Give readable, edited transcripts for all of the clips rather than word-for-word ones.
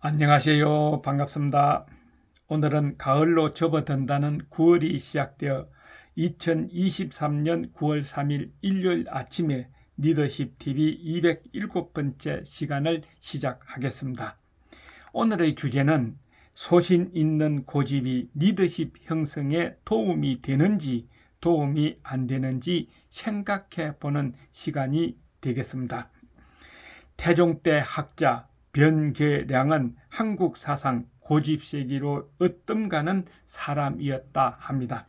안녕하세요. 반갑습니다. 오늘은 가을로 접어든다는 9월이 시작되어 2023년 9월 3일 일요일 아침에 리더십 TV 207번째 시간을 시작하겠습니다. 오늘의 주제는 소신 있는 고집이 리더십 형성에 도움이 되는지 도움이 안 되는지 생각해 보는 시간이 되겠습니다. 태종 때 학자 변계량은 한국 사상 고집세기로 으뜸가는 사람이었다 합니다.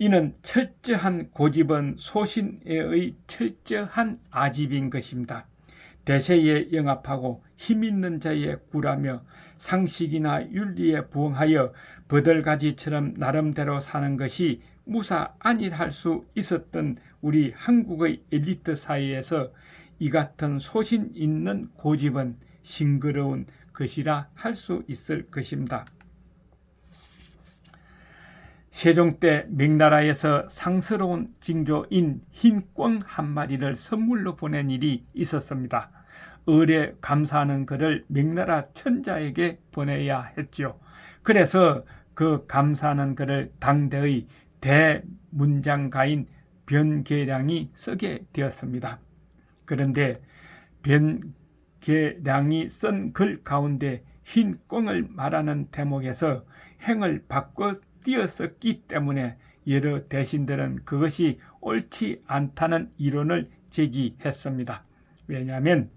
이는 철저한 고집은 소신의 철저한 아집인 것입니다. 대세에 영합하고 힘있는 자에 굴하며 상식이나 윤리에 부응하여 버들가지처럼 나름대로 사는 것이 무사 안일할 수 있었던 우리 한국의 엘리트 사회에서 이 같은 소신 있는 고집은 싱그러운 것이라 할 수 있을 것입니다. 세종 때 명나라에서 상스러운 징조인 흰 꿩 한 마리를 선물로 보낸 일이 있었습니다. 을에 감사하는 글을 명나라 천자에게 보내야 했죠. 그래서 그 감사하는 글을 당대의 대문장가인 변계량이 쓰게 되었습니다. 그런데 변계량이 쓴 글 가운데 흰 꿩을 말하는 대목에서 행을 바꿔 띄었었기 때문에 여러 대신들은 그것이 옳지 않다는 이론을 제기했습니다. 왜냐하면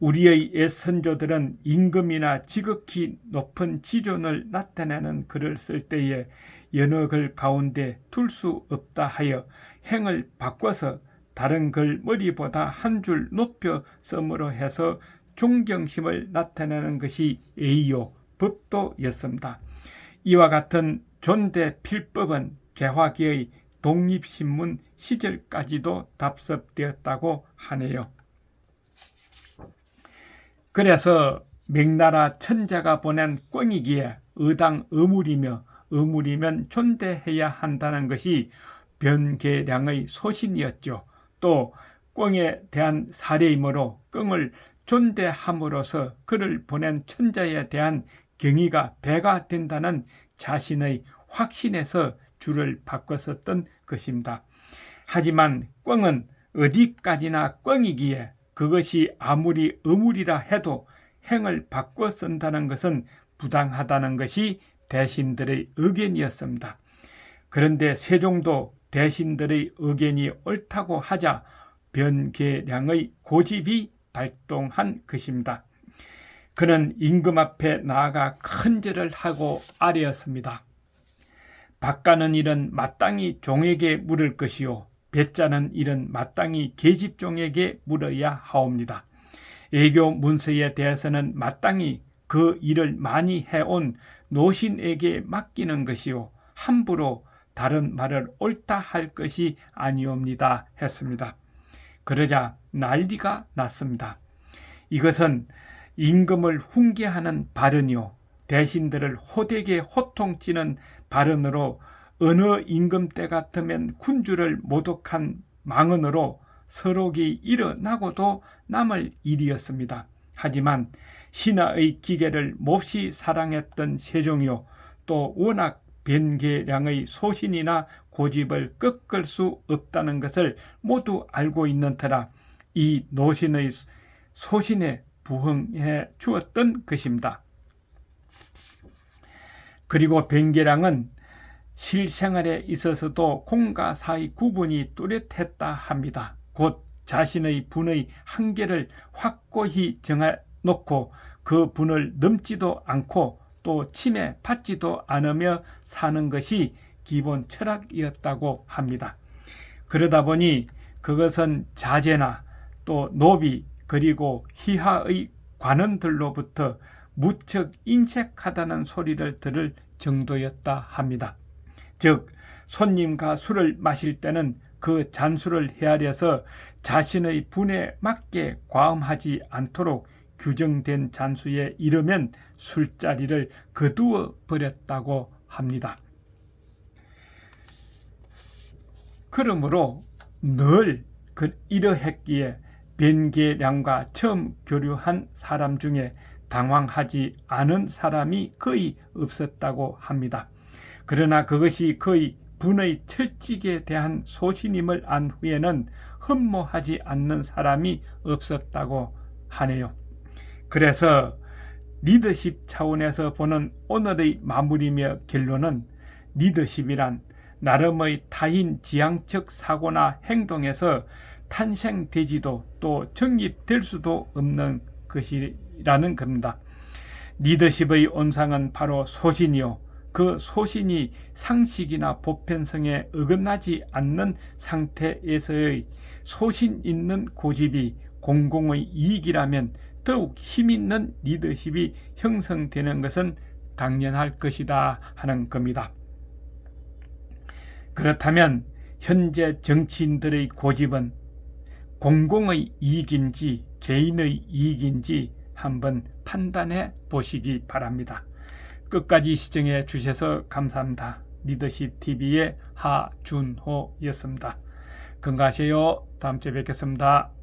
우리의 옛 선조들은 임금이나 지극히 높은 지존을 나타내는 글을 쓸 때에 여러 글 가운데 둘 수 없다 하여 행을 바꿔서 다른 글 머리보다 한 줄 높여 씀으로 해서 존경심을 나타내는 것이 예의요 법도였습니다. 이와 같은 존대 필법은 개화기의 독립신문 시절까지도 답습되었다고 하네요. 그래서 명나라 천자가 보낸 꿩이기에 의당 의물이며 의물이면 존대해야 한다는 것이 변계량의 소신이었죠. 또 꿩에 대한 사례이므로 꿩을 존대함으로써 그를 보낸 천자에 대한 경의가 배가 된다는 자신의 확신에서 줄을 바꿨었던 것입니다. 하지만 꿩은 어디까지나 꿩이기에 그것이 아무리 의물이라 해도 행을 바꿔 쓴다는 것은 부당하다는 것이 대신들의 의견이었습니다. 그런데 세종도 대신들의 의견이 옳다고 하자 변계량의 고집이 발동한 것입니다. 그는 임금 앞에 나아가 큰 절을 하고 아뢰었습니다. 밭가는 일은 마땅히 종에게 물을 것이요 뱃자는 일은 마땅히 계집종에게 물어야 하옵니다. 애교 문서에 대해서는 마땅히 그 일을 많이 해온 노신에게 맡기는 것이요 함부로 다른 말을 옳다 할 것이 아니옵니다 했습니다. 그러자 난리가 났습니다. 이것은 임금을 훈계하는 발언이요 대신들을 호되게 호통치는 발언으로 어느 임금 때 같으면 군주를 모독한 망언으로 서록이 일어나고도 남을 일이었습니다. 하지만 신하의 기계를 몹시 사랑했던 세종이요 또 워낙 변계량의 소신이나 고집을 꺾을 수 없다는 것을 모두 알고 있는 터라 이 노신의 소신에 부응해 주었던 것입니다. 그리고 변계량은 실생활에 있어서도 공과 사의 구분이 뚜렷했다 합니다. 곧 자신의 분의 한계를 확고히 정해놓고 그 분을 넘지도 않고 또 침해받지도 않으며 사는 것이 기본 철학이었다고 합니다. 그러다 보니 그것은 자제나 또 노비 그리고 희하의 관원들로부터 무척 인색하다는 소리를 들을 정도였다 합니다. 즉 손님과 술을 마실 때는 그 잔술을 헤아려서 자신의 분에 맞게 과음하지 않도록 규정된 잔수에 이르면 술자리를 거두어 버렸다고 합니다. 그러므로 늘 이러했기에 변계량과 처음 교류한 사람 중에 당황하지 않은 사람이 거의 없었다고 합니다. 그러나 그것이 거의 분의 철칙에 대한 소신임을 안 후에는 흠모하지 않는 사람이 없었다고 하네요. 그래서 리더십 차원에서 보는 오늘의 마무리며 결론은 리더십이란 나름의 타인 지향적 사고나 행동에서 탄생되지도 또 정립될 수도 없는 것이라는 겁니다. 리더십의 온상은 바로 소신이요. 그 소신이 상식이나 보편성에 어긋나지 않는 상태에서의 소신 있는 고집이 공공의 이익이라면 더욱 힘있는 리더십이 형성되는 것은 당연할 것이다 하는 겁니다. 그렇다면 현재 정치인들의 고집은 공공의 이익인지 개인의 이익인지 한번 판단해 보시기 바랍니다. 끝까지 시청해 주셔서 감사합니다. 리더십TV의 하준호였습니다. 건강하세요. 다음 주에 뵙겠습니다.